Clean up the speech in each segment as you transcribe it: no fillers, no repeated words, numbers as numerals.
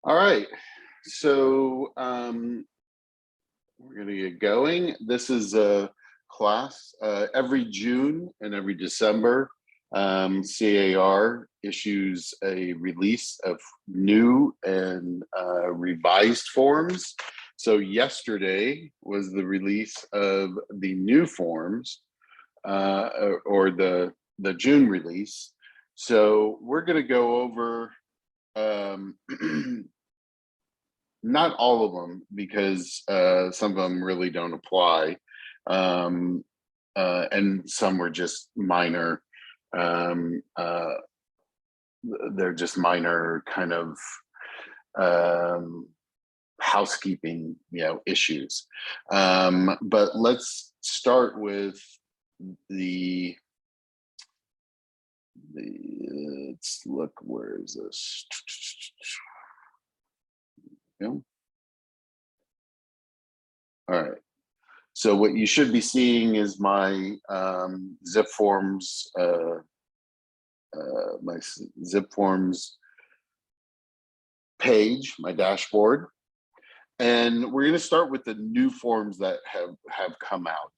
All right, so we're going to get going. This is a class every June and every December. CAR issues a release of new and revised forms. So yesterday was the release of the new forms, or the June release. So we're going to go over not all of them, because some of them really don't apply, and some were just minor. They're just minor kind of housekeeping, issues. But let's start with the let's look. Where is this? All right. So what you should be seeing is my ZipForms, my ZipForms page, my dashboard, and we're going to start with the new forms that have come out.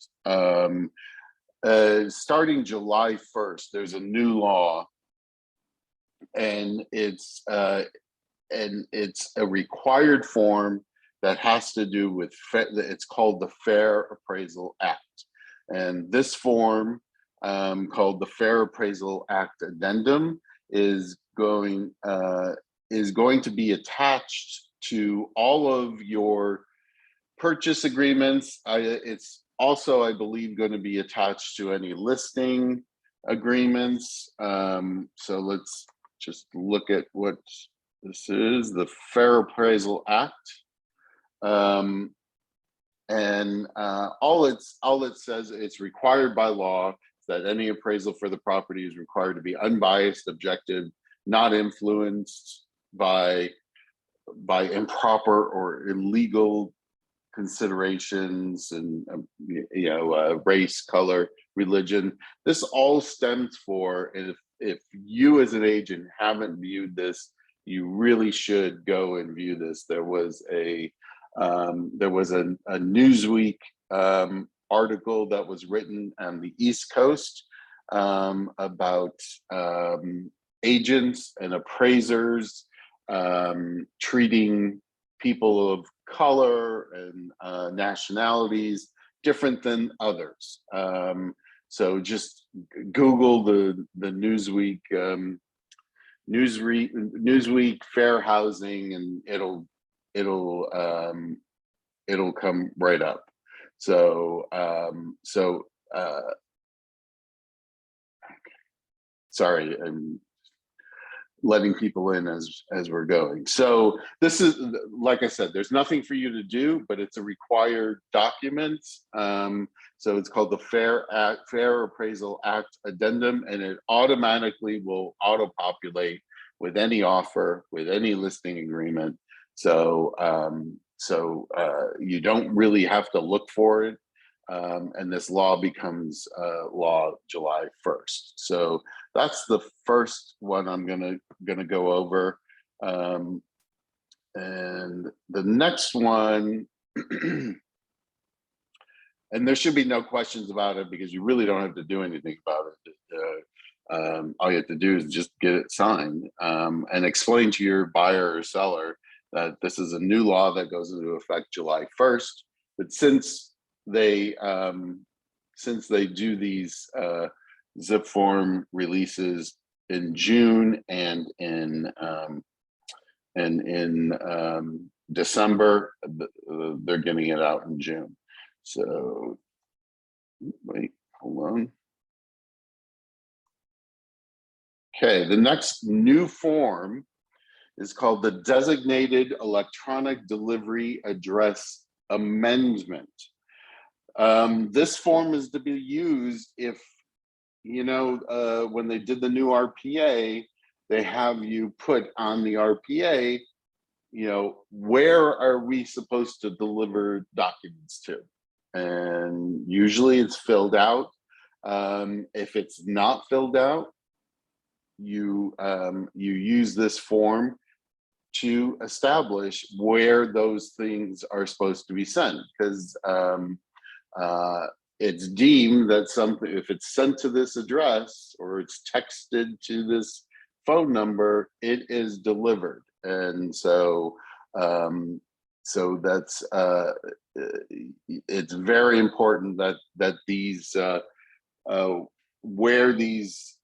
Starting July 1st, there's a new law, and it's a required form that has to do with, it's called the Fair Appraisal Act. And this form, called the Fair Appraisal Act Addendum, is going to be attached to all of your purchase agreements. It's also, I believe, going to be attached to any listing agreements. So let's just look at what this is, the Fair Appraisal Act. And all it says, it's required by law that any appraisal for the property is required to be unbiased, objective, not influenced by improper or illegal considerations, and race, color, religion. This all stems for, and if you as an agent haven't viewed this, you really should go and view this. There was a Newsweek article that was written on the East Coast about agents and appraisers treating people of color and nationalities different than others. So just Google the Newsweek Newsweek fair housing, and it'll come right up. So sorry, I'm letting people in as we're going. So this is, like I said, there's nothing for you to do, but it's a required document. So it's called the Fair Appraisal Act Addendum, and it automatically will auto-populate with any offer, with any listing agreement. So you don't really have to look for it. And this law becomes law July 1st. So that's the first one I'm gonna go over. And the next one, and there should be no questions about it, because you really don't have to do anything about it. All you have to do is just get it signed, and explain to your buyer or seller that this is a new law that goes into effect July 1st. But since they do these ZipForm releases in June and in December, they're getting it out in June. So wait, hold on. Okay, the next new form is called the Designated Electronic Delivery Address Amendment. This form is to be used if, when they did the new RPA, they have you put on the RPA, where are we supposed to deliver documents to? And usually it's filled out. If it's not filled out, you use this form to establish where those things are supposed to be sent, because it's deemed that something, if it's sent to this address or it's texted to this phone number, it is delivered. And so that's it's very important that these where these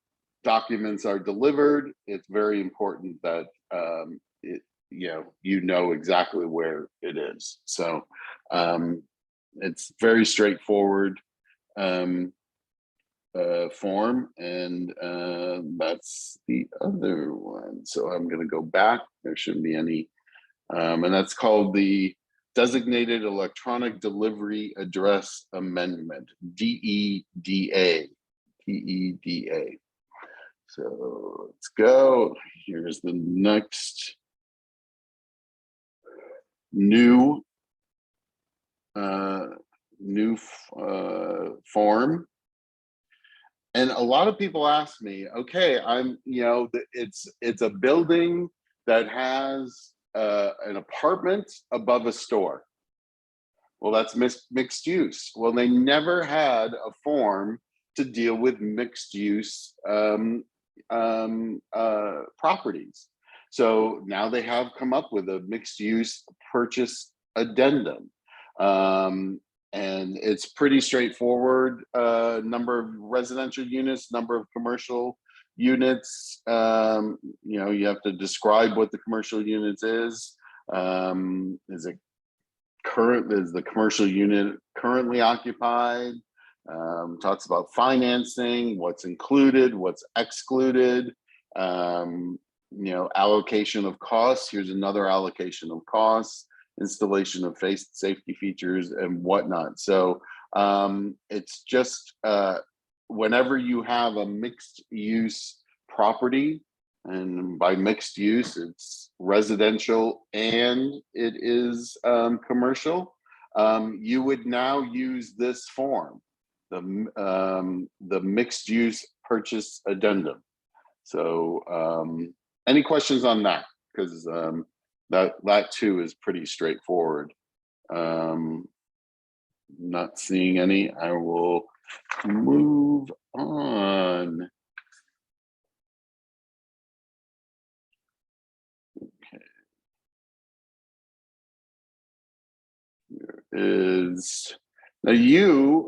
documents are delivered, it's very important that you know exactly where it is. So it's very straightforward form, and that's the other one. So I'm going to go back. There shouldn't be any, and that's called the Designated Electronic Delivery Address Amendment, DEDA. DEDA. So let's go. Here's the next new form. And a lot of people ask me, okay, it's a building that has an apartment above a store. Well, that's mixed use. Well, they never had a form to deal with mixed use properties. So now they have come up with a mixed use purchase addendum. And it's pretty straightforward. Number of residential units, number of commercial units. You have to describe what the commercial units is. Is the commercial unit currently occupied? Talks about financing, what's included, what's excluded. Allocation of costs. Here's another allocation of costs. Installation of safety features and whatnot. So it's just whenever you have a mixed use property, and by mixed use, it's residential and it is commercial, you would now use this form, the mixed use purchase addendum. So any questions on that? Because that too is pretty straightforward. Not seeing any. I will move on. Okay. Here is now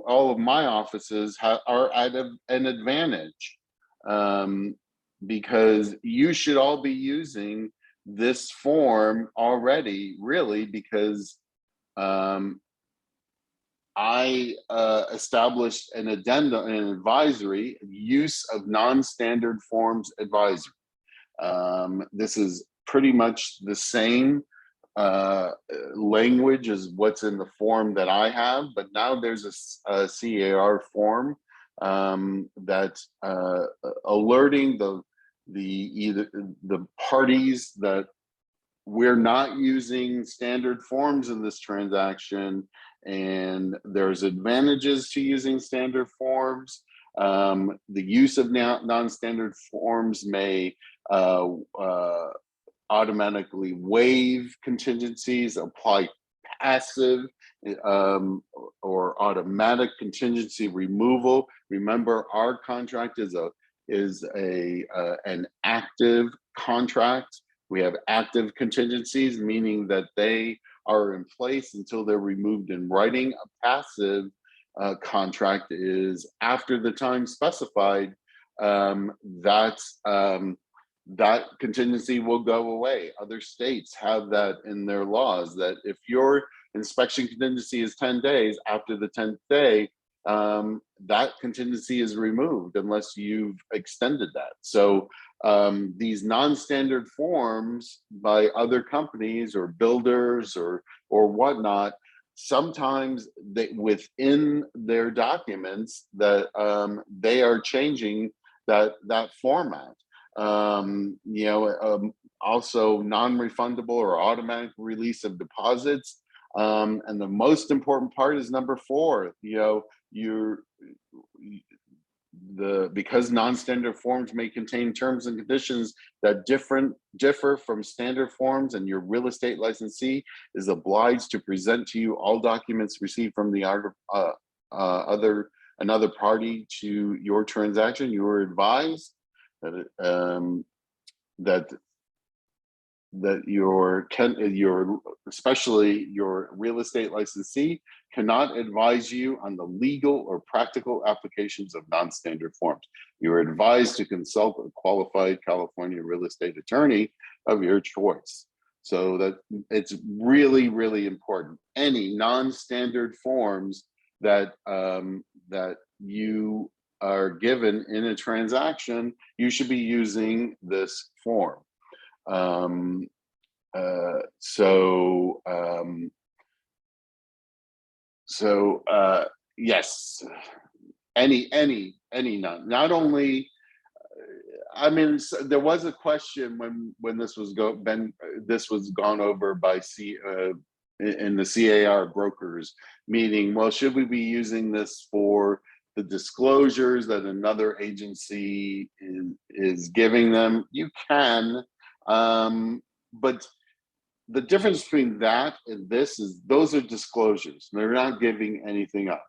all of my offices are at an advantage because you should all be using this form already, really, because I established an addendum, an advisory, use of non-standard forms advisory. This is pretty much the same language as what's in the form that I have, but now there's a CAR form that's alerting the parties that we're not using standard forms in this transaction, and there's advantages to using standard forms. The use of non-standard forms may automatically waive contingencies, apply passive or automatic contingency removal. Remember, our contract is an active contract. We have active contingencies, meaning that they are in place until they're removed in writing. A passive contract is after the time specified, that contingency will go away. Other states have that in their laws, that if your inspection contingency is 10 days, after the 10th day, that contingency is removed unless you've extended that. So these non-standard forms by other companies or builders or whatnot, sometimes within their documents that they are changing that format. Also non-refundable or automatic release of deposits. And the most important part is number 4, because non-standard forms may contain terms and conditions that differ from standard forms, and your real estate licensee is obliged to present to you all documents received from the another party to your transaction, you are advised that your especially your real estate licensee cannot advise you on the legal or practical applications of non-standard forms. You are advised to consult a qualified California real estate attorney of your choice. So that it's really, really important. Any non-standard forms that that you are given in a transaction, you should be using this form. Yes, any not only, I mean, there was a question when this was gone over by in the CAR brokers meeting. Well, should we be using this for the disclosures that another agency is giving them? You can, but the difference between that and this is those are disclosures. They're not giving anything up.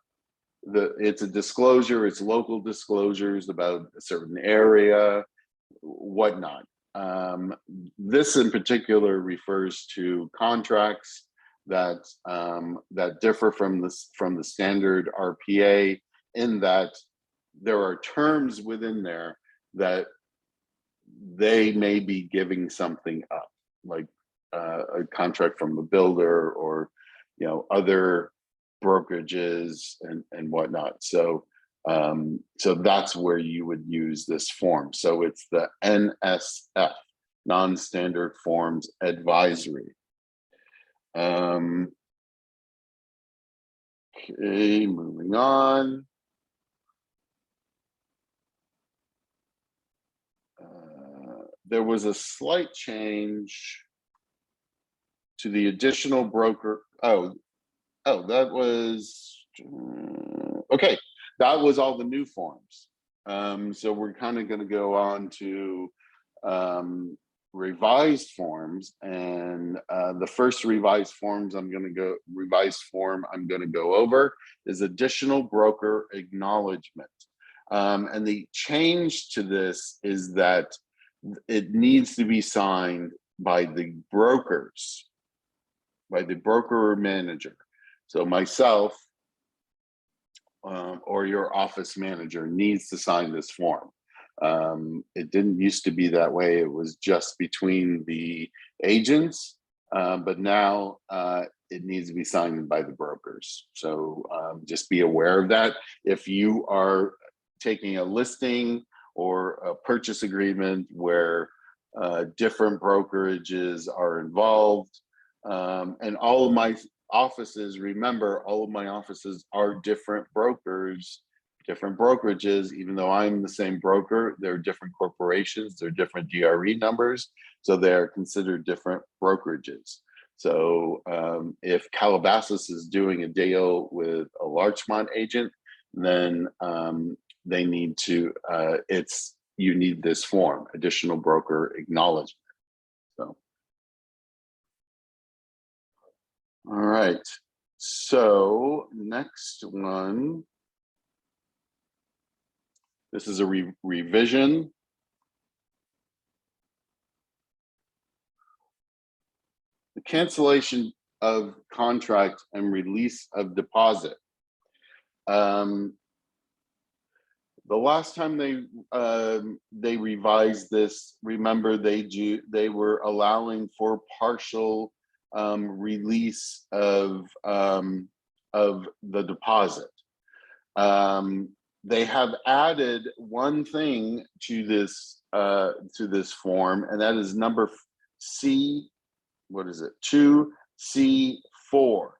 It's a disclosure, it's local disclosures about a certain area, whatnot. This in particular refers to contracts that that differ from the standard RPA, in that there are terms within there that they may be giving something up, like a contract from a builder or other brokerages and whatnot. So so that's where you would use this form. So it's the NSF, non-standard forms advisory. Okay, moving on. There was a slight change to the additional broker. Oh, that was okay. That was all the new forms. So we're kind of going to go on to revised forms, and the first revised form I'm going to go over is additional broker acknowledgement. And the change to this is that it needs to be signed by the brokers, by the broker or manager. So myself or your office manager needs to sign this form. It didn't used to be that way. It was just between the agents, but now it needs to be signed by the brokers. So just be aware of that. If you are taking a listing or a purchase agreement where different brokerages are involved, and all of my offices, remember, all of my offices are different brokers, different brokerages. Even though I'm the same broker, they're different corporations, they're different GRE numbers, so they're considered different brokerages. So if Calabasas is doing a deal with a Larchmont agent, then they need to, you need this form, additional broker acknowledgement. So, all right. So next one, this is a revision. The cancellation of contract and release of deposit. The last time they revised this, remember they were allowing for partial release of the deposit. They have added one thing to this form, and that is number C. What is it? 2C4.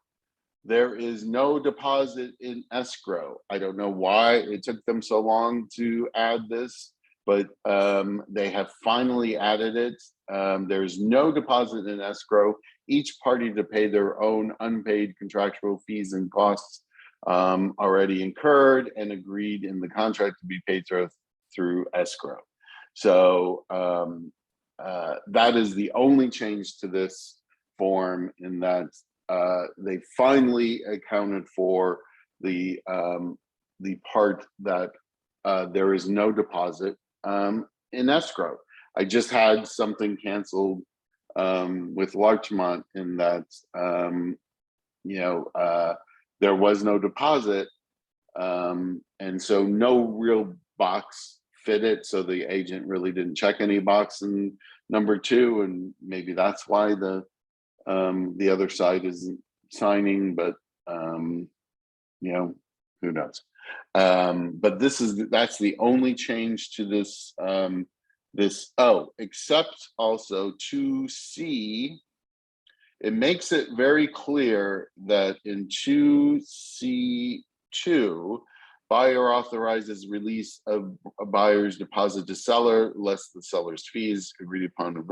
There is no deposit in escrow. I don't know why it took them so long to add this, but they have finally added it. There's no deposit in escrow. Each party to pay their own unpaid contractual fees and costs already incurred and agreed in the contract to be paid through escrow. So that is the only change to this form, in that they finally accounted for the part that there is no deposit in escrow. I just had something canceled with Larchmont, in that there was no deposit, and so no real box fit it. So the agent really didn't check any box in number 2, and maybe that's why the other side isn't signing. But who knows? But that's the only change to this. Except also 2C. It makes it very clear that in 2C2, buyer authorizes release of a buyer's deposit to seller, less the seller's fees agreed upon,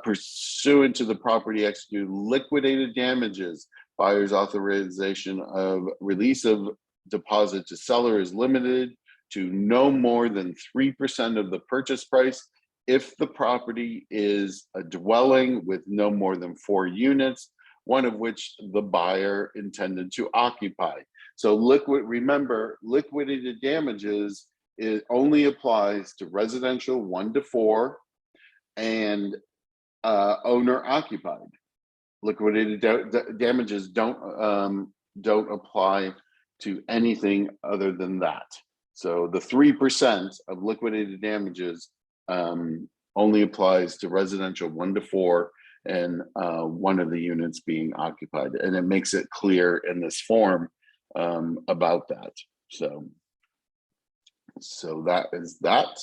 pursuant to the property executed liquidated damages. Buyer's authorization of release of deposit to seller is limited to no more than 3% of the purchase price if the property is a dwelling with no more than 4 units, one of which the buyer intended to occupy. So remember, liquidated damages, it only applies to residential 1 to 4 and owner occupied. Liquidated damages don't apply to anything other than that. So the 3% of liquidated damages only applies to residential 1 to 4 and one of the units being occupied. And it makes it clear in this form about that. So that is that.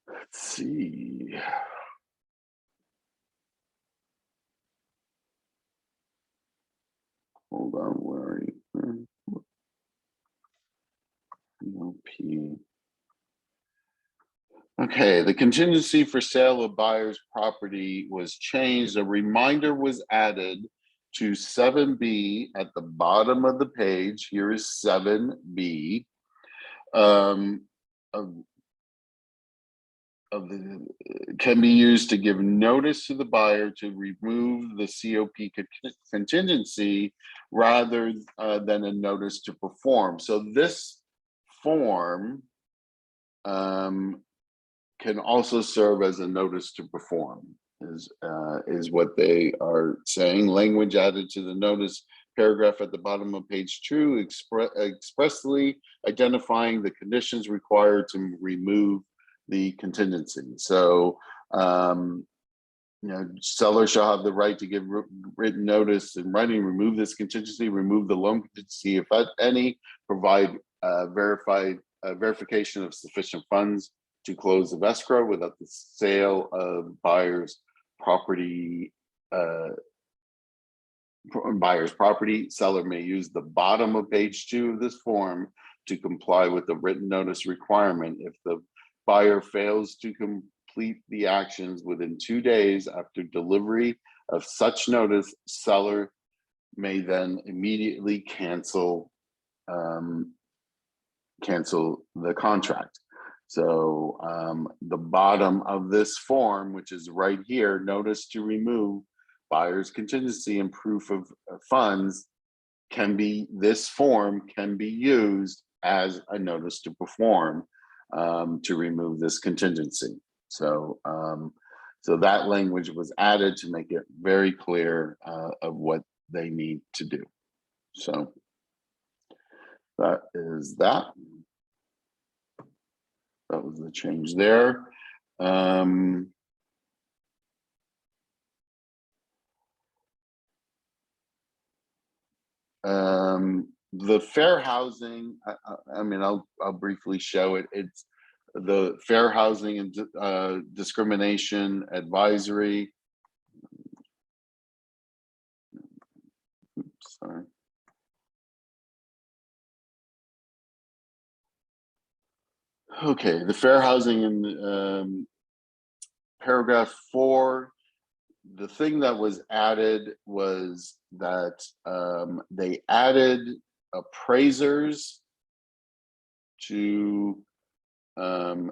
Let's see. Hold on, where are you? P. Okay, the contingency for sale of buyer's property was changed. A reminder was added to 7B at the bottom of the page. Here is 7B. Can be used to give notice to the buyer to remove the COP contingency rather than a notice to perform. So this form can also serve as a notice to perform, is what they are saying. Language added to the notice paragraph at the bottom of page 2, expressly identifying the conditions required to remove the contingency. So, seller shall have the right to give written notice in writing, remove this contingency, remove the loan contingency, if any, provide verification of sufficient funds to close of escrow without the sale of buyer's property. Seller may use the bottom of page 2 of this form to comply with the written notice requirement. If the buyer fails to complete the actions within 2 days after delivery of such notice, seller may then immediately cancel the contract. So the bottom of this form, which is right here, notice to remove buyer's contingency and proof of funds, this form can be used as a notice to perform to remove this contingency. So that language was added to make it very clear of what they need to do. So that is that. That was the change there. The fair housing, I mean, I'll briefly show it. It's the Fair Housing and Discrimination Advisory. Oops, sorry. Okay, the Fair Housing and paragraph 4. the thing that was added was that they added appraisers to the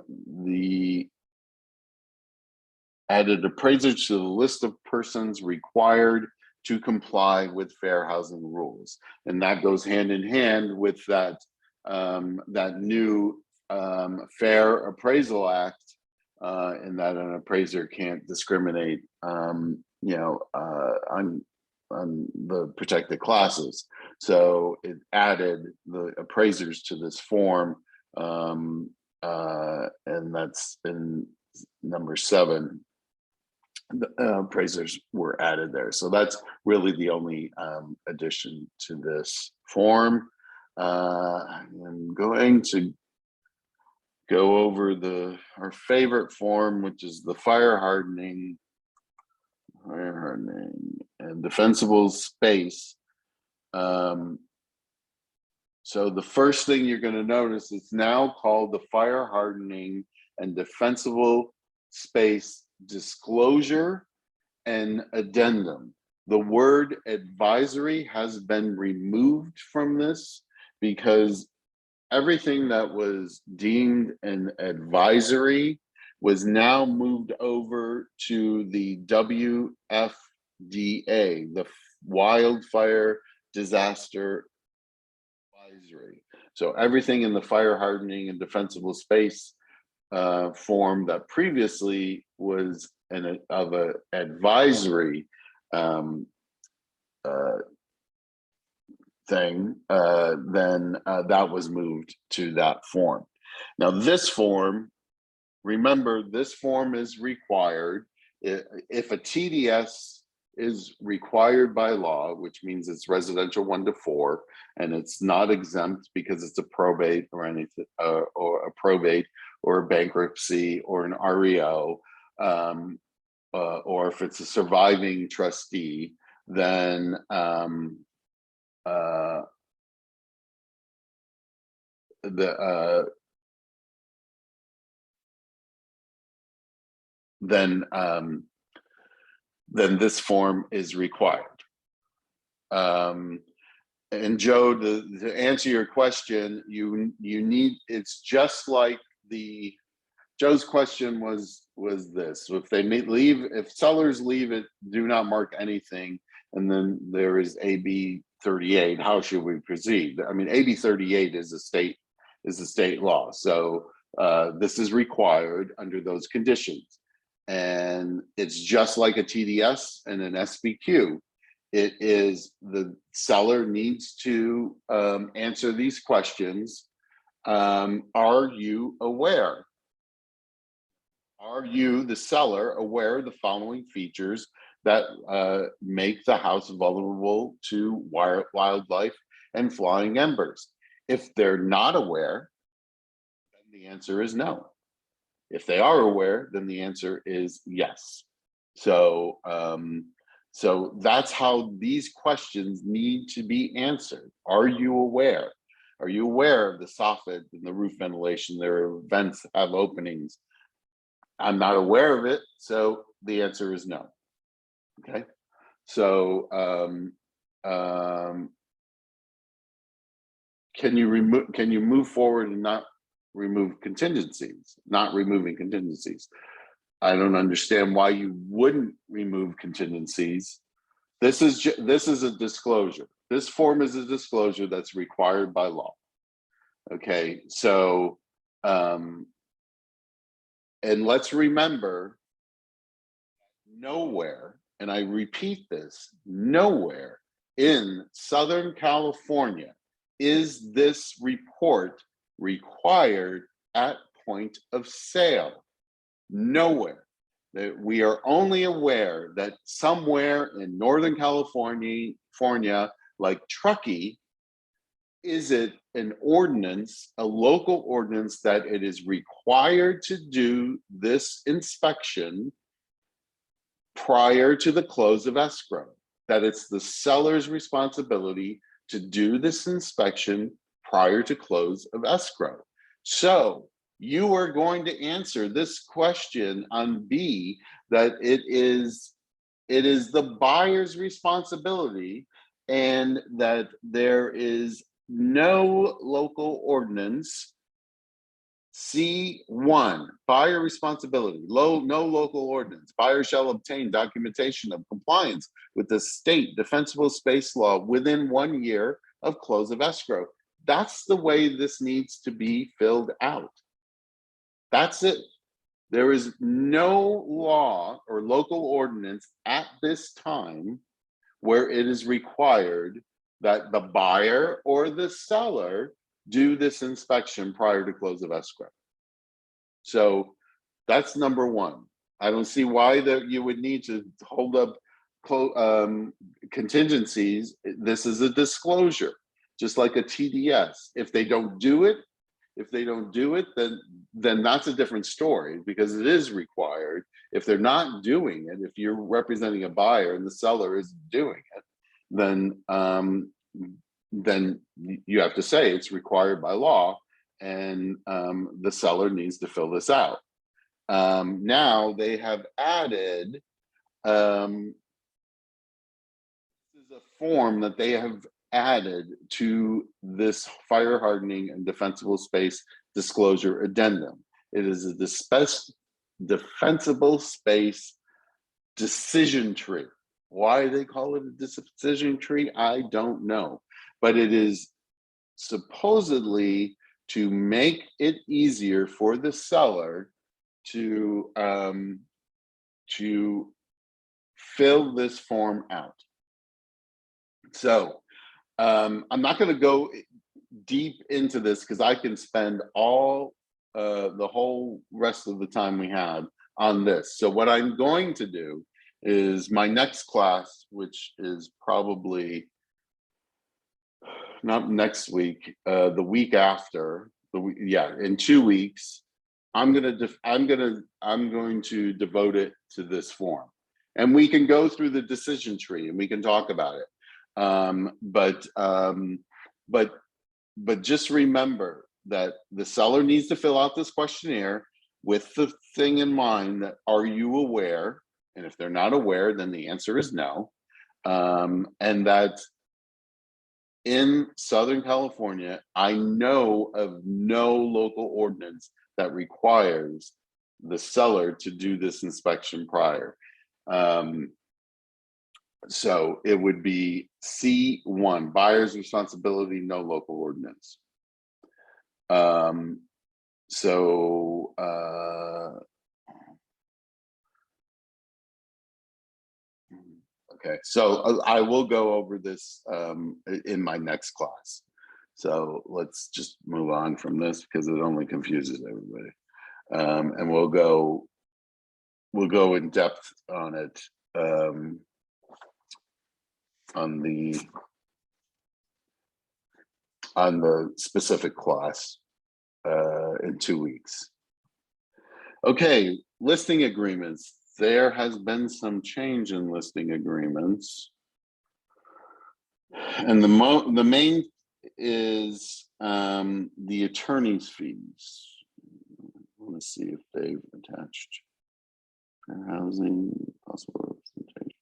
list of persons required to comply with fair housing rules, and that goes hand in hand with that that new Fair Appraisal Act, in that an appraiser can't discriminate, on the protected classes. So it added the appraisers to this form, and that's in number 7. The appraisers were added there. So that's really the only addition to this form. I'm going to go over our favorite form, which is the fire hardening and defensible space. So the first thing you're going to notice, it's now called the fire hardening and defensible space disclosure and addendum. The word advisory has been removed from this because everything that was deemed an advisory was now moved over to the WFDA, the Wildfire Disaster Advisory. So everything in the fire hardening and defensible space form that previously was of an advisory thing, then that was moved to that form. Now this form, remember, this form is required if a TDS is required by law, which means it's residential 1 to 4, and it's not exempt because it's a probate or anything, or a probate or a bankruptcy or an REO, or if it's a surviving trustee, then then this form is required. And Joe, to answer your question, you need, it's just like Joe's question was this: if they leave, if sellers leave it, do not mark anything, and then there is AB 38. How should we proceed? I mean, AB 38 is a state law, so this is required under those conditions, and it's just like a TDS and an SBQ. It is the seller needs to answer these questions. Are you aware? Are you, the seller, aware of the following features that make the house vulnerable to wildlife and flying embers? If they're not aware, then the answer is no. If they are aware, then the answer is yes. So, so that's how these questions need to be answered. Are you aware? Are you aware of the soffit and the roof ventilation? Their vents have openings. I'm not aware of it, so the answer is no. Okay, so can you move forward and not remove contingencies? Not removing contingencies. I don't understand why you wouldn't remove contingencies. This is a disclosure. This form is a disclosure that's required by law. Okay, so and let's remember, nowhere, and I repeat this, nowhere in Southern California is this report required at point of sale. Nowhere. We are only aware that somewhere in Northern California, like Truckee, is it an ordinance, a local ordinance, that it is required to do this inspection prior to the close of escrow, that it's the seller's responsibility to do this inspection prior to close of escrow. So you are going to answer this question on B, that it is it is the buyer's responsibility, and that there is no local ordinance. C1, buyer responsibility, no local ordinance. Buyer shall obtain documentation of compliance with the state defensible space law within 1 year of close of escrow. That's the way this needs to be filled out. That's it. There is no law or local ordinance at this time where it is required that the buyer or the seller do this inspection prior to close of escrow. So that's number one. I don't see why that you would need to hold up contingencies. This is a disclosure, just like a TDS. If they don't do it, then that's a different story, because it is required. If they're not doing it, if you're representing a buyer and the seller isn't doing it, then you have to say it's required by law, and the seller needs to fill this out. Now they have added, this is a form that they have added to this fire hardening and defensible space disclosure addendum. It is a defensible space decision tree. Why they call it a decision tree, I don't know, but it is supposedly to make it easier for the seller to fill this form out. So I'm not going to go deep into this, because I can spend all the whole rest of the time we have on this. So what I'm going to do is my next class, which is probably not next week, the week after, in 2 weeks, I'm going to devote it to this form, and we can go through the decision tree and we can talk about it. But just remember that the seller needs to fill out this questionnaire with the thing in mind that, are you aware? And if they're not aware, then the answer is no. And that in Southern California, I know of no local ordinance that requires the seller to do this inspection prior. So it would be C1, buyer's responsibility, no local ordinance. Okay, so I will go over this in my next class. So let's just move on from this, because it only confuses everybody. And we'll go in depth on it on the specific class in 2 weeks. Okay, listing agreements. There has been some change in listing agreements, and the main is the attorney's fees. I want to see if they've attached fair housing, possible representation.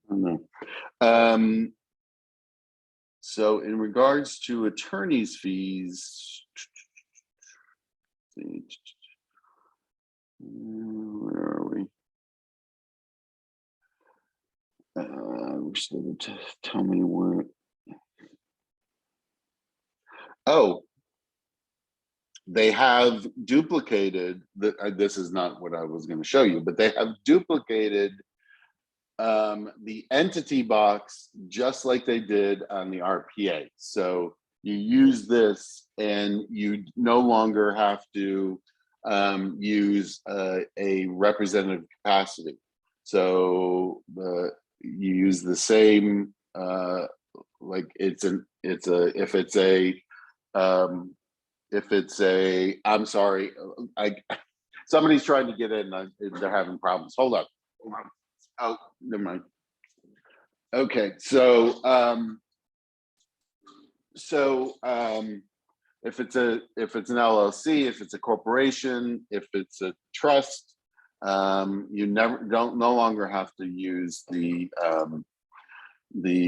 I don't know. So in regards to attorney's fees, where are we? Wish they would tell me where. Oh, they have duplicated this is not what I was going to show you, but they have duplicated the entity box, just like they did on the RPA. So you use this, and you no longer have to use a representative capacity. So you use the same, like I'm sorry, somebody's trying to get in, they're having problems. Hold on. Oh, never mind. Okay, so if it's an LLC, if it's a corporation, if it's a trust, You no longer have to use the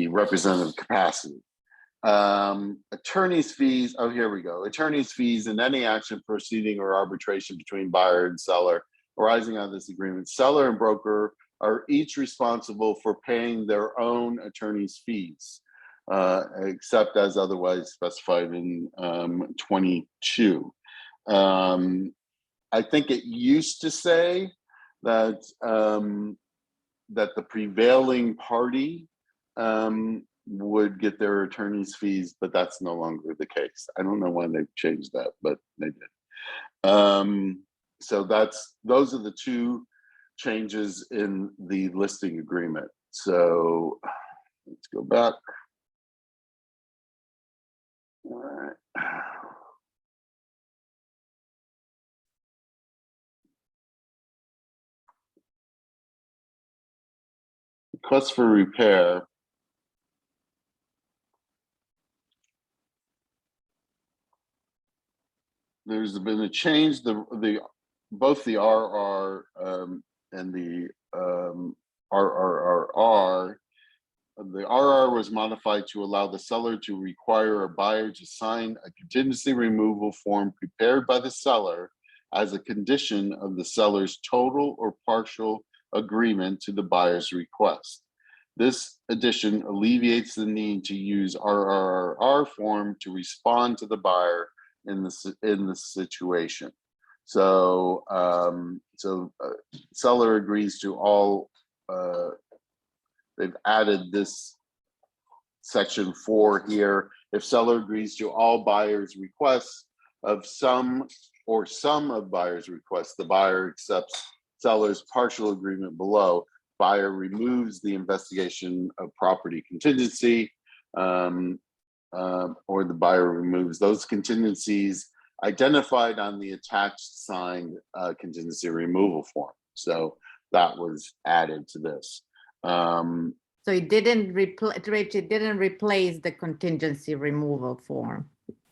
representative capacity. Attorney's fees, oh, here we go. Attorney's fees in any action, proceeding, or arbitration between buyer and seller arising out of this agreement. Seller and broker are each responsible for paying their own attorney's fees, except as otherwise specified in 22. I think it used to say that that the prevailing party would get their attorney's fees, but that's no longer the case. I don't know when they've changed that, but they did. So those are the two changes in the listing agreement. So let's go back. All right. Request for repair. There's been a change. Both the RR and the RRRR. The RR was modified to allow the seller to require a buyer to sign a contingency removal form prepared by the seller as a condition of the seller's total or partial agreement to the buyer's request. This addition alleviates the need to use RRR form to respond to the buyer in the situation. So seller agrees to all. They've added this section 4 here. If seller agrees to all buyer's requests of some of buyer's requests, the buyer accepts seller's partial agreement below. Buyer removes the investigation of property contingency, or the buyer removes those contingencies identified on the attached signed contingency removal form. So that was added to this. So it didn't replace the contingency removal form.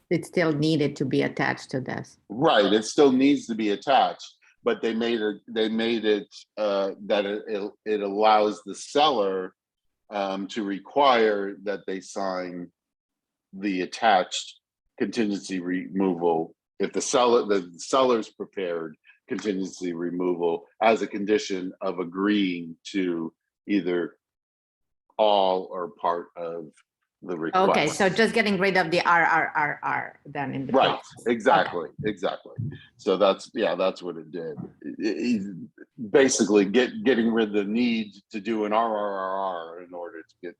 It still needed to be attached to this. Right, it still needs to be attached, but they made it that it allows the seller to require that they sign the attached contingency removal if the seller's prepared contingency removal as a condition of agreeing to either all or part of the request. Okay, so just getting rid of the RRRR then in the right process. exactly. Okay. Exactly. So that's what it did. Basically getting rid of the need to do an RRR in order to get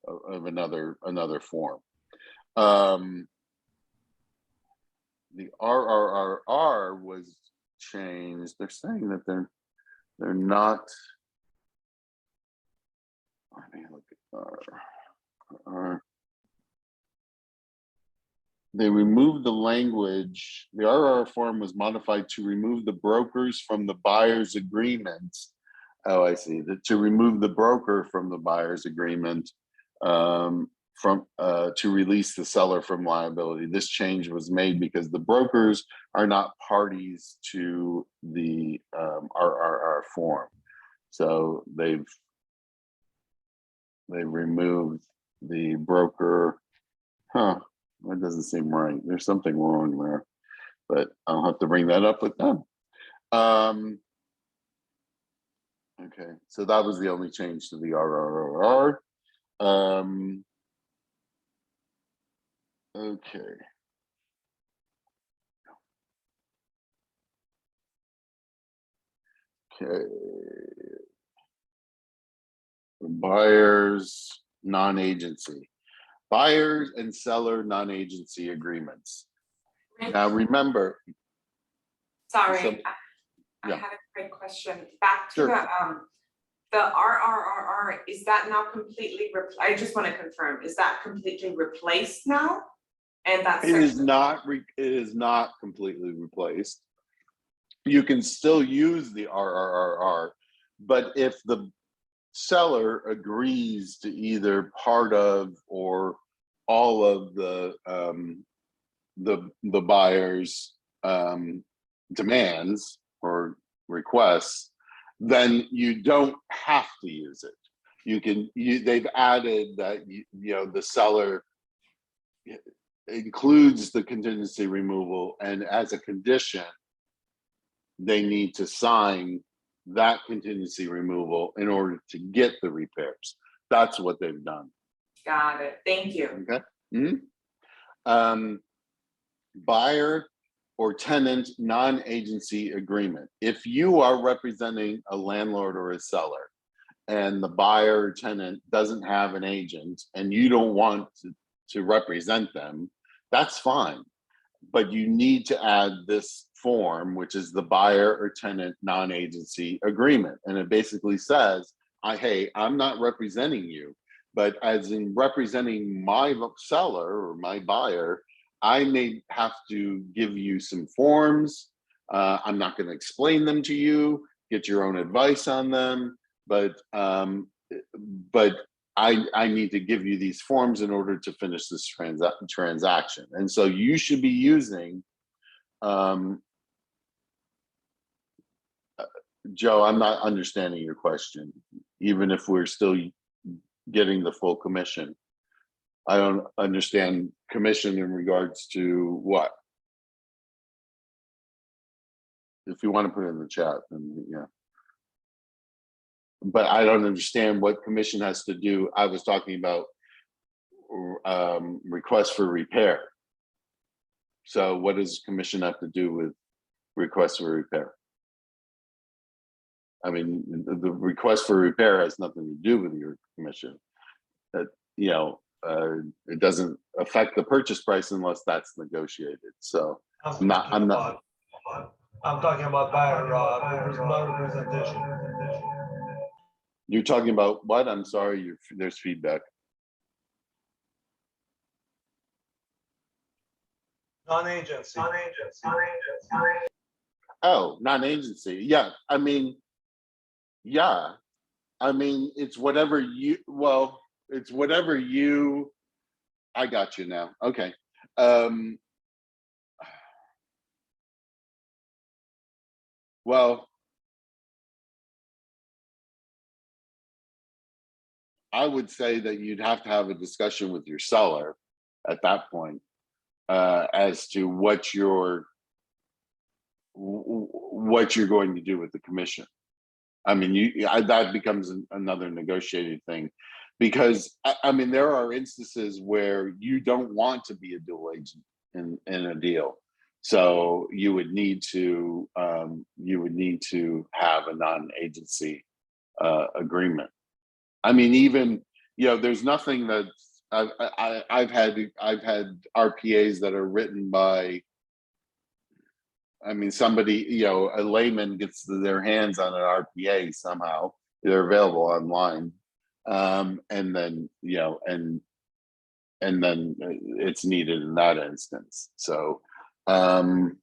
of another form. The RRRR was changed. They're saying that they're not. Let me look at they removed the language. The RR form was modified to remove the brokers from the buyer's agreement. Oh, I see. To remove the broker from the buyer's agreement to release the seller from liability. This change was made because the brokers are not parties to the RRR form. So they've removed the broker. That doesn't seem right. There's something wrong there, but I'll have to bring that up with them. Okay, so that was the only change to the RRR. Okay. Okay. Buyers non-agency. Buyers and seller non-agency agreements. Now remember. Sorry, I had a quick question. Back to the RRRR, is that now completely, I just want to confirm, is that completely replaced now? And that's it is not completely replaced. You can still use the RRRR, but if the seller agrees to either part of or all of the buyer's demands or requests, then you don't have to use it. They've added that, the seller includes the contingency removal, and as a condition, they need to sign that contingency removal in order to get the repairs. That's what they've done. Got it. Thank you. Okay. Buyer or tenant non-agency agreement. If you are representing a landlord or a seller and the buyer or tenant doesn't have an agent and you don't want to represent them, that's fine. But you need to add this form, which is the buyer or tenant non-agency agreement. And it basically says, hey, I'm not representing you, but as in representing my seller or my buyer, I may have to give you some forms. I'm not going to explain them to you, get your own advice on them, but I need to give you these forms in order to finish this transaction. And so you should be using, Joe, I'm not understanding your question, even if we're still getting the full commission. I don't understand commission in regards to what? If you want to put it in the chat, then yeah. But I don't understand what commission has to do. I was talking about request for repair. So what does commission have to do with request for repair? I mean, the request for repair has nothing to do with your commission. That, it doesn't affect the purchase price unless that's negotiated. So I'm talking about buyer representation. You're talking about what? I'm sorry, there's feedback. Non-agency. Oh, non-agency. Yeah. I mean, it's whatever you, I got you now. Okay. Well, I would say that you'd have to have a discussion with your seller at that point as to what you're going to do with the commission. I mean, that becomes another negotiated thing, because I mean, there are instances where you don't want to be a dual agent in a deal, so you would need to have a non-agency agreement. I mean, even there's nothing that I've had RPAs that are written by. I mean, somebody, a layman gets their hands on an RPA somehow. They're available online, and then and then it's needed in that instance. So, that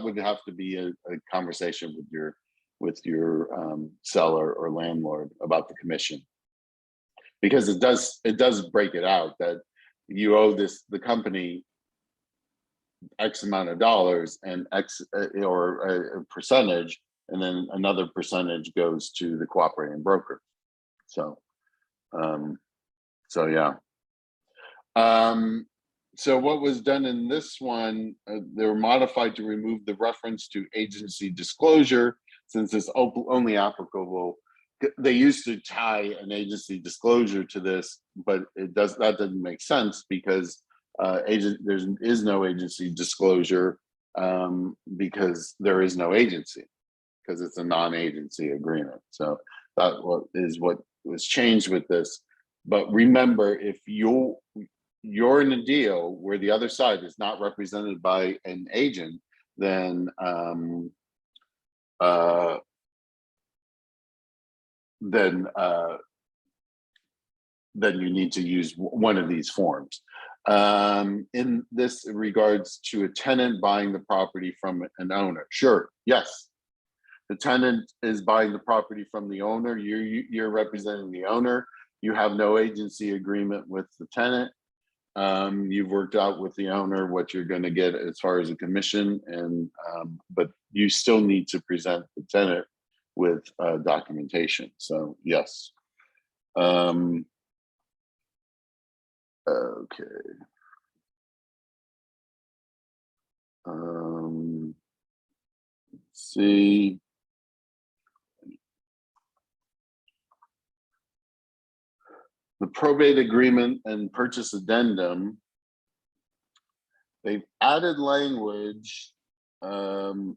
would have to be a conversation with your seller or landlord about the commission, because it does break it out that you owe the company X amount of dollars and X or a percentage, and then another percentage goes to the cooperating broker. So, yeah. So what was done in this one, they were modified to remove the reference to agency disclosure, since it's only applicable. They used to tie an agency disclosure to this, but that doesn't make sense, because there is no agency disclosure because there is no agency, because it's a non-agency agreement. So that is what was changed with this. But remember, if you're in a deal where the other side is not represented by an agent, then you need to use one of these forms. In this regards to a tenant buying the property from an owner, sure, yes. The tenant is buying the property from the owner. You're representing the owner. You have no agency agreement with the tenant. You've worked out with the owner what you're going to get as far as a commission, and but you still need to present the tenant with documentation. So yes. Okay. Let's see. The probate agreement and purchase addendum, they've added language. They've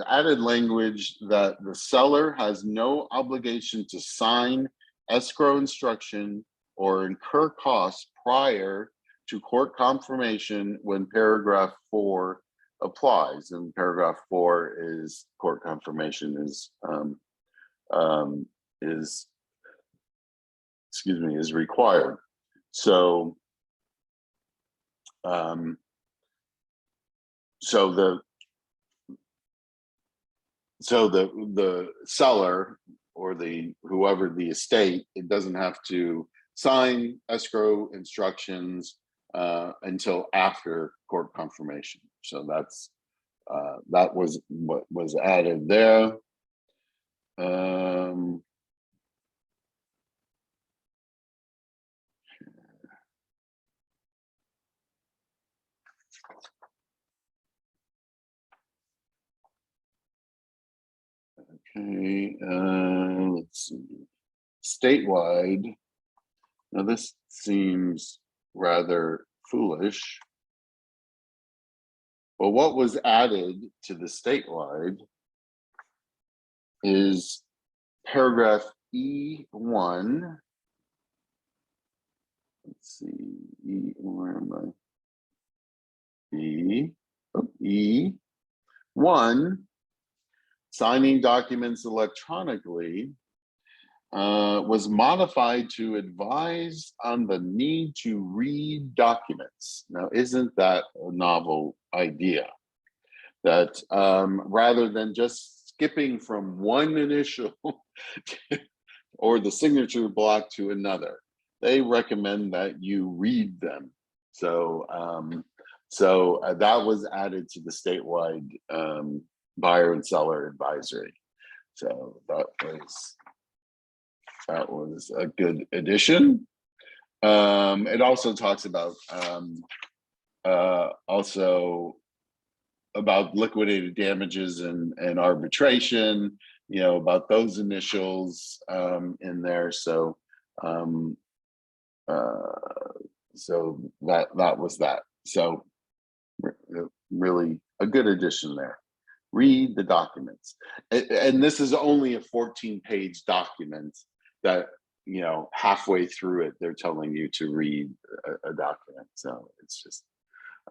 added language that the seller has no obligation to sign escrow instruction or incur costs prior to court confirmation when paragraph 4 applies. And paragraph 4 is court confirmation is required. So so the seller or whoever the estate, it doesn't have to sign escrow instructions until after court confirmation. So that's that was what was added there. Okay, let's see. Statewide. Now this seems rather foolish. But what was added to the statewide is paragraph E1. Let's see, where am I? E1. Signing documents electronically was modified to advise on the need to read documents. Now, isn't that a novel idea? That rather than just skipping from one initial or the signature block to another, they recommend that you read them. So, that was added to the statewide buyer and seller advisory. So that was a good addition. It also talks about about liquidated damages and arbitration, you know, about those initials in there. So so that was that. So really a good addition there. Read the documents. And this is only a 14-page document that, you know, halfway through it, they're telling you to read a document. So it's just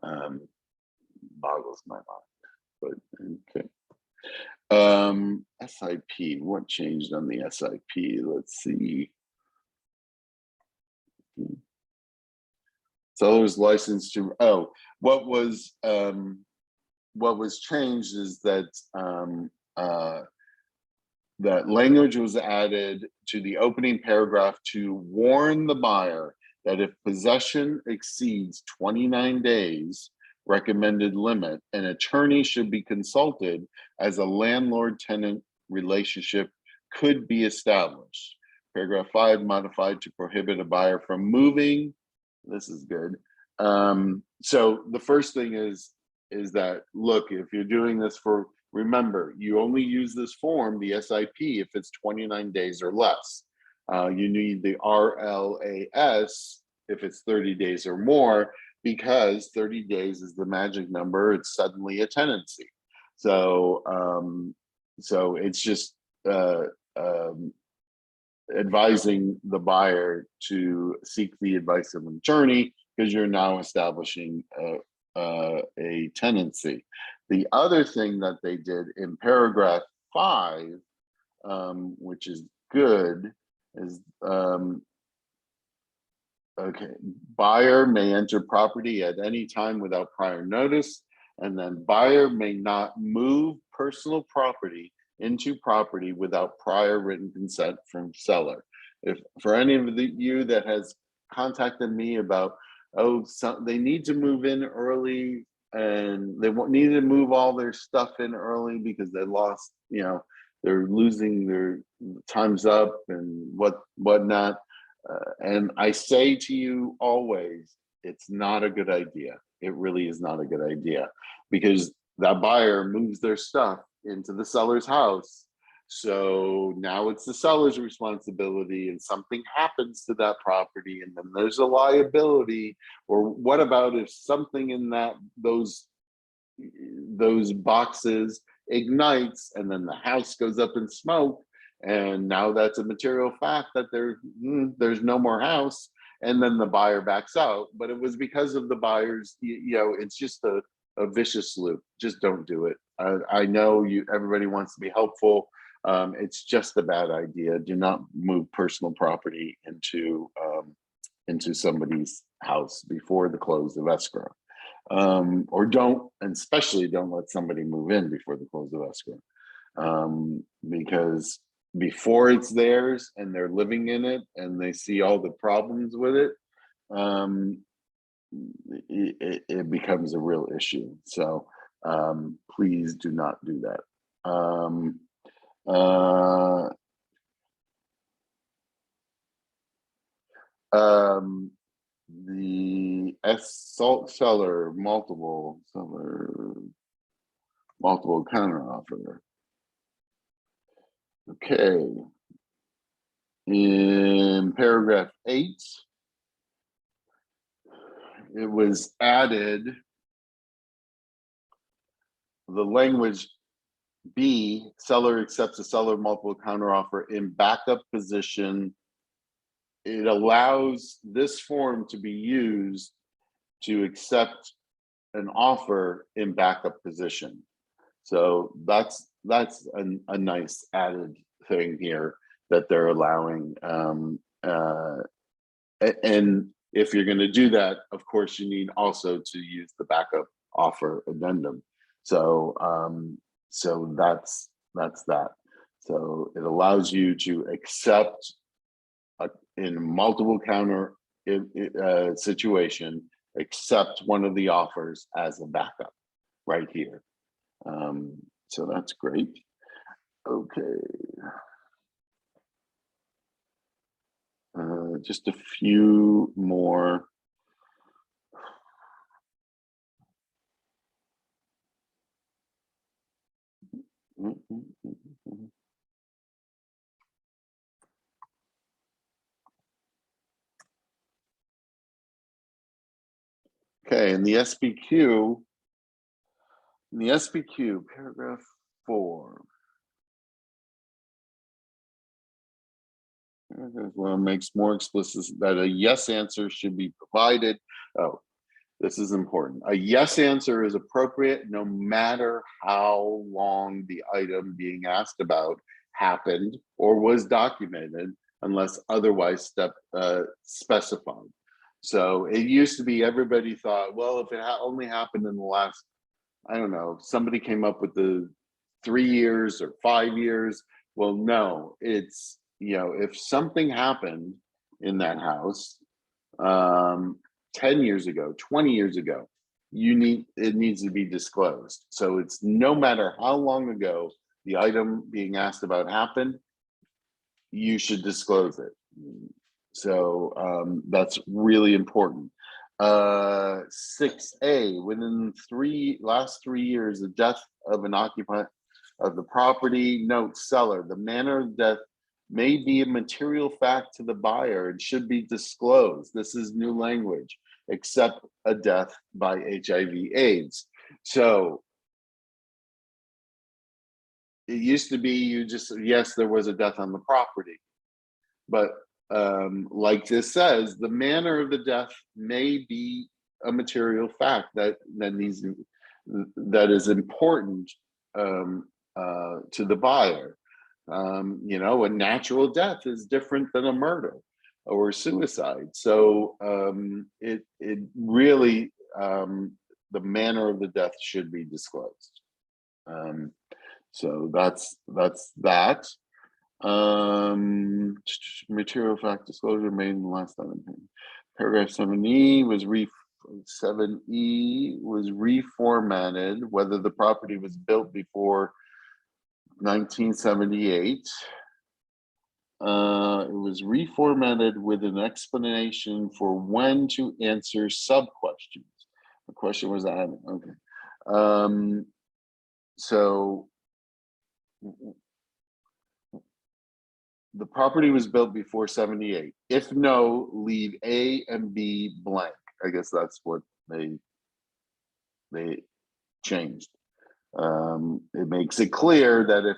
boggles my mind, but okay. SIP, what changed on the SIP? Let's see. Seller's license to, what was changed is that that language was added to the opening paragraph to warn the buyer that if possession exceeds 29 days recommended limit, an attorney should be consulted as a landlord-tenant relationship could be established. Paragraph 5 modified to prohibit a buyer from moving. This is good. So the first thing is that, look, if you're doing this for, remember, you only use this form, the SIP, if it's 29 days or less. You need the RLAS if it's 30 days or more, because 30 days is the magic number. It's suddenly a tenancy. So, so it's just advising the buyer to seek the advice of an attorney because you're now establishing a tenancy. The other thing that they did in paragraph 5, which is good, is okay, buyer may enter property at any time without prior notice, and then buyer may not move personal property into property without prior written consent from seller. If for any of you that has contacted me about, oh, they need to move in early, and they needed to move all their stuff in early because they lost, they're losing their time's up and whatnot. And I say to you always, it's not a good idea. It really is not a good idea, because that buyer moves their stuff into the seller's house. So now it's the seller's responsibility, and something happens to that property, and then there's a liability. Or what about if something in those boxes ignites, and then the house goes up in smoke, and now that's a material fact that there's no more house, and then the buyer backs out. But it was because of the buyers. It's just a vicious loop. Just don't do it. I know everybody wants to be helpful. It's just a bad idea. Do not move personal property into somebody's house before the close of escrow. Or don't, and especially don't let somebody move in before the close of escrow. Because before it's theirs and they're living in it and they see all the problems with it, it becomes a real issue. So please do not do that. The seller multiple counteroffer. Okay. In paragraph 8, it was added the language B, seller accepts a seller multiple counteroffer in backup position. It allows this form to be used to accept an offer in backup position. So that's a nice added thing here that they're allowing. And if you're going to do that, of course, you need also to use the backup offer addendum. So so that's that. So it allows you to accept in multiple counter situation, accept one of the offers as a backup right here. So that's great. Okay. Just a few more. Okay, in the SBQ, paragraph 4. Well, makes more explicit that a yes answer should be provided. Oh, this is important. A yes answer is appropriate no matter how long the item being asked about happened or was documented, unless otherwise specified. So it used to be everybody thought, well, if it only happened in the last, I don't know, somebody came up with the 3 years or 5 years. Well, no, it's, if something happened in that house 10 years ago, 20 years ago, it needs to be disclosed. So it's no matter how long ago the item being asked about happened, you should disclose it. So that's really important. 6A, within last 3 years, the death of an occupant of the property, note seller, the manner of death may be a material fact to the buyer and should be disclosed. This is new language, except a death by HIV/AIDS. So it used to be yes, there was a death on the property, but like this says, the manner of the death may be a material fact that is important to the buyer. A natural death is different than a murder or suicide. So it really, the manner of the death should be disclosed. So that's that. Material fact disclosure made in the last item. Paragraph 7E was 7E was reformatted, whether the property was built before 1978. It was reformatted with an explanation for when to answer sub-questions. The question was added, okay. So the property was built before 78. If no, leave A and B blank. I guess that's what they changed. It makes it clear that if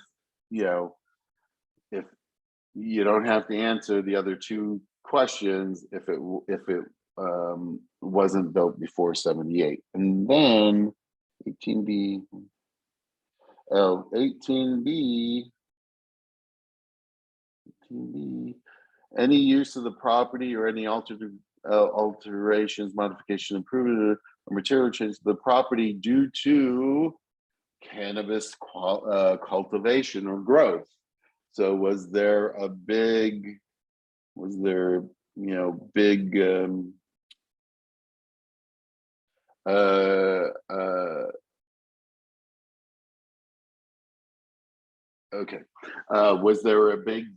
you don't have to answer the other two questions if it wasn't built before 78. And then 18B, 18B, any use of the property or any alterations, modification, improvement, or material change to the property due to cannabis cultivation or growth. So was there a big, big okay. Was there a big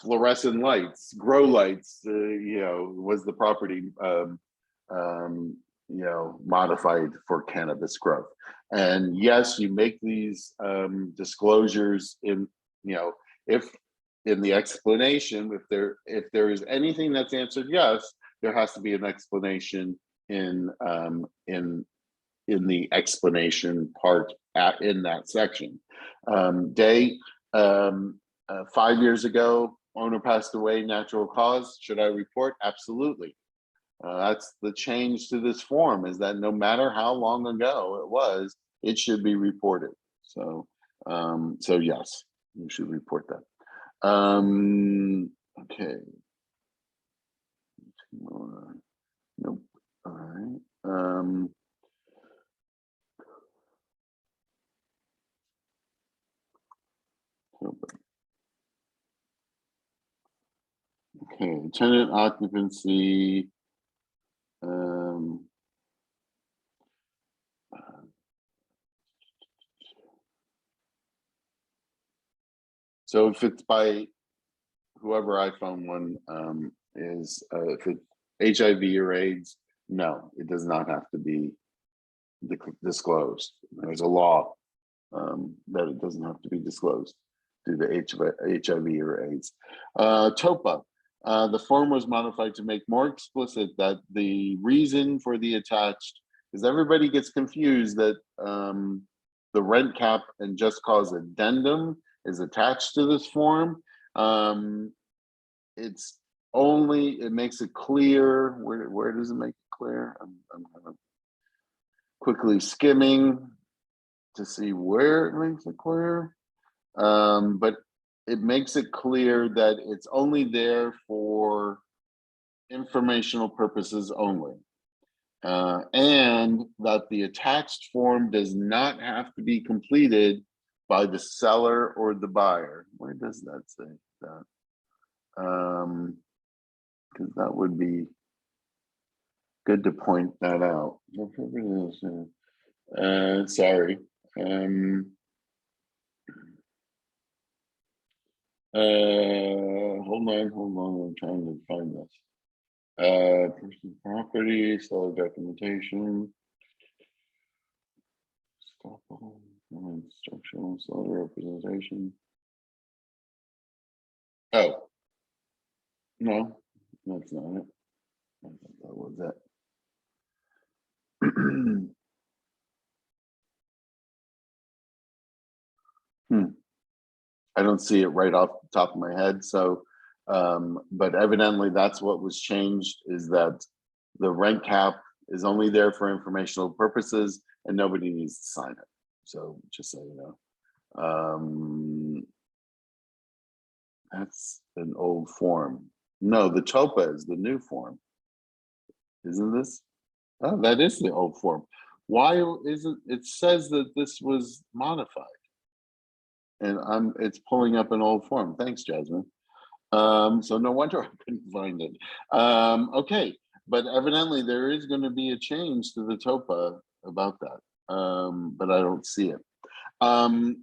fluorescent lights, grow lights, was the property, modified for cannabis growth? And yes, you make these disclosures in, if in the explanation, if there is anything that's answered yes, there has to be an explanation in the explanation part in that section. 5 years ago, owner passed away, natural cause. Should I report? Absolutely. That's the change to this form, is that no matter how long ago it was, it should be reported. So, so yes, you should report that. Okay. Nope. All right. Okay, tenant occupancy. So if it's by whoever iPhone one is, if it's HIV or AIDS, no, it does not have to be disclosed. There's a law that it doesn't have to be disclosed due to HIV or AIDS. TOPA. The form was modified to make more explicit that the reason for the attached, because everybody gets confused that the rent cap and just cause addendum is attached to this form. It's only, it makes it clear. Where does it make it clear? I'm quickly skimming to see where it makes it clear. But it makes it clear that it's only there for informational purposes only. And that the attached form does not have to be completed by the seller or the buyer. Where does that say that? Because that would be good to point that out. Sorry. Hold on, I'm trying to find this. Personal property, seller documentation. Instructional seller representation. Oh. No, that's not it. I thought that was it. I don't see it right off the top of my head. So, but evidently that's what was changed, is that the rent cap is only there for informational purposes and nobody needs to sign it. So just so you know, that's an old form. No, the TOPA is the new form. Isn't this? Oh, that is the old form. Why isn't it? Says that this was modified. And it's pulling up an old form. Thanks, Jasmine. So no wonder I couldn't find it. Okay, but evidently there is going to be a change to the TOPA about that, but I don't see it. Okay,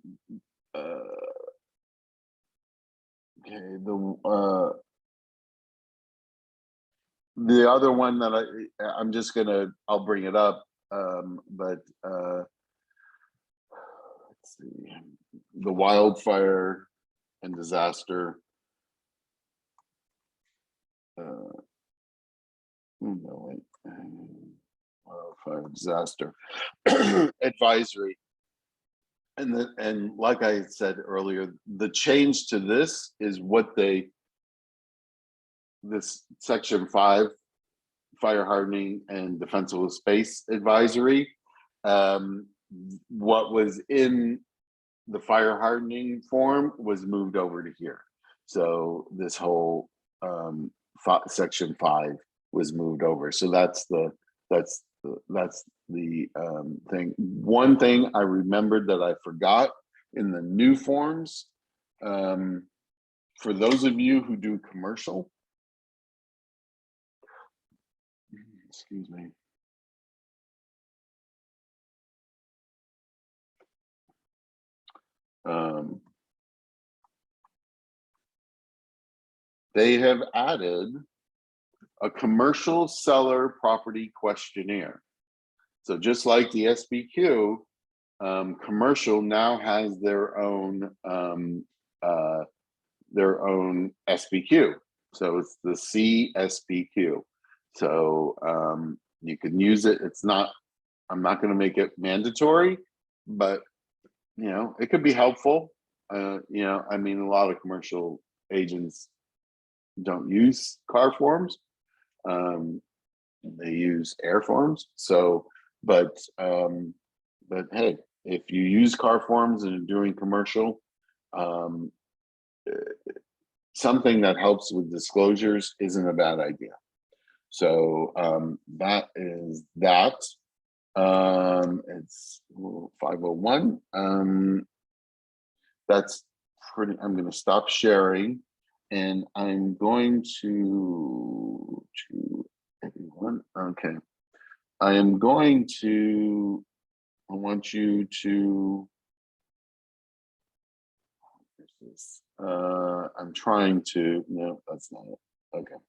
the other one that I'm just I'll bring it up, but let's see, the wildfire and disaster. No, wait. Wildfire disaster advisory. And like I said earlier, the change to this is what this section 5, fire hardening and defensible space advisory, what was in the fire hardening form was moved over to here. So this whole section 5 was moved over. So that's the thing. One thing I remembered that I forgot in the new forms, for those of you who do commercial, excuse me. They have added a commercial seller property questionnaire. So just like the SBQ, commercial now has their own SBQ. So it's the CSBQ. So you can use it. It's not, I'm not going to make it mandatory, but you know, it could be helpful. You know, I mean, a lot of commercial agents don't use car forms. They use air forms. So, but hey, if you use car forms and you're doing commercial, something that helps with disclosures isn't a bad idea. So that is that. It's 501. That's pretty, I'm going to stop sharing and I'm going to everyone. Okay. I am going to, I want you to, I'm trying to, no, that's not it. Okay.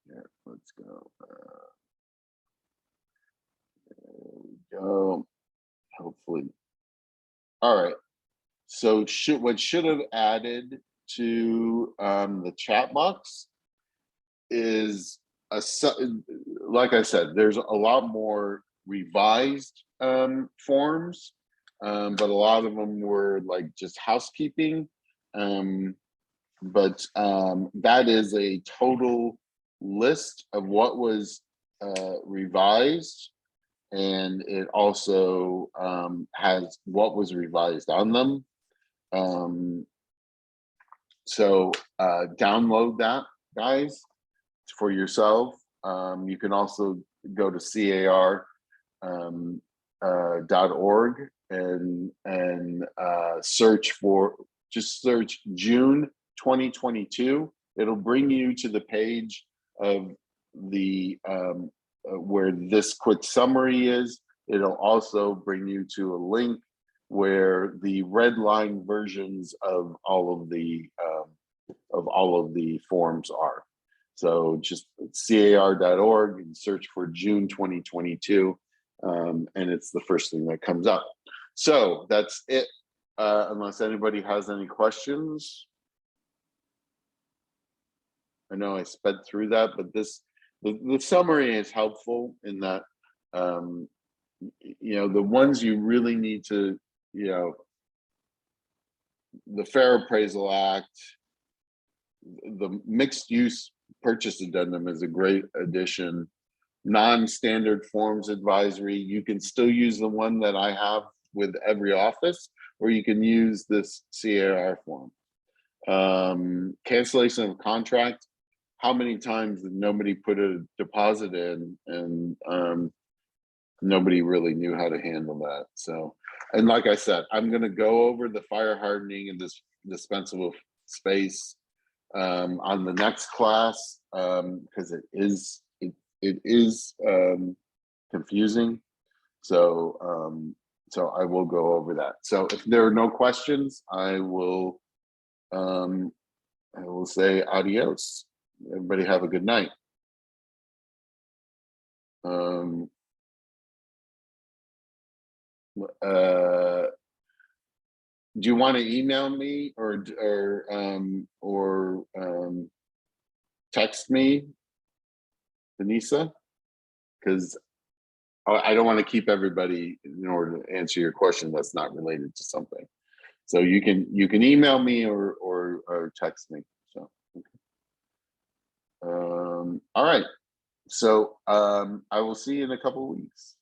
Here, let's go. There we go. Hopefully. All right. So what should have added to the chat box is like I said, there's a lot more revised forms, but a lot of them were like just housekeeping. But that is a total list of what was revised, and it also has what was revised on them. So download that, guys, for yourself. You can also go to CAR.org and search for, just search June 2022. It'll bring you to the page of the where this quick summary is. It'll also bring you to a link where the red line versions of all of the forms are. So just CAR.org and search for June 2022, and it's the first thing that comes up. So that's it, unless anybody has any questions. I know I sped through that, but the summary is helpful in that, you know, the ones you really need to, you know, the Fair Appraisal Act, the mixed use purchase addendum is a great addition. Non-standard forms advisory, you can still use the one that I have with every office, or you can use this CAR form. Cancellation of contract, how many times did nobody put a deposit in and nobody really knew how to handle that? So, and like I said, I'm going to go over the fire hardening and this dispensable space on the next class, because it is confusing. So so I will go over that. So if there are no questions, I will say adios. Everybody have a good night. Do you want to email me or text me, Denisa? Because I don't want to keep everybody in order to answer your question that's not related to something. So you can email me or text me. So all right. So I will see you in a couple of weeks.